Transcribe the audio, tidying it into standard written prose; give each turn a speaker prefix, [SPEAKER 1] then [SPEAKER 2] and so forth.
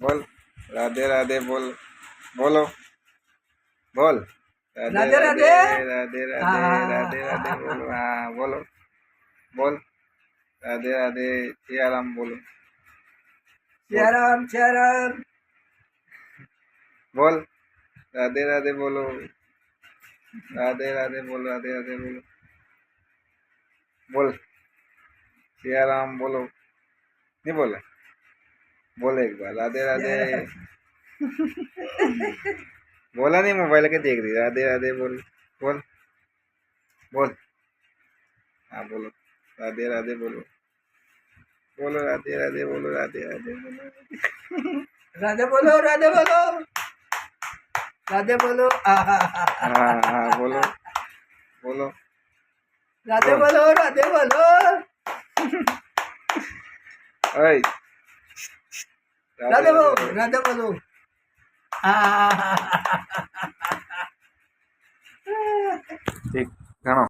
[SPEAKER 1] बोल राधे राधे बोल बोलो बोल राधे
[SPEAKER 2] राधे
[SPEAKER 1] राधे
[SPEAKER 2] राधे।
[SPEAKER 1] राधे राधे राधे राधे
[SPEAKER 2] हाँ।
[SPEAKER 1] बोलो हाँ बोलो बोल राधे राधे सिया राम बोलो बोल
[SPEAKER 2] सियाराम सियाराम।
[SPEAKER 1] बोल राधे राधे बोलो राधे राधे बोलो राधे राधे बोलो बोल सिया राम बोलो नहीं बोला बोल एक बार राधे राधे
[SPEAKER 2] सियाराम।
[SPEAKER 1] बोला नहीं मोबाइल के देख रही राधे राधे बोल बोल बोल हाँ बोलो राधे राधे बोलो बोलो राधे राधे बोलो राधे राधे बोलो
[SPEAKER 2] राधे बोलो राधे बोलो राधे बोलो।
[SPEAKER 1] हाँ हाँ बोलो बोलो
[SPEAKER 2] राधे
[SPEAKER 1] बोल
[SPEAKER 2] बोलो राधे बोलो।
[SPEAKER 1] ओए
[SPEAKER 2] राधे
[SPEAKER 1] राधे
[SPEAKER 2] बोलो
[SPEAKER 1] राधे
[SPEAKER 2] राधे बोलो।
[SPEAKER 1] ठीक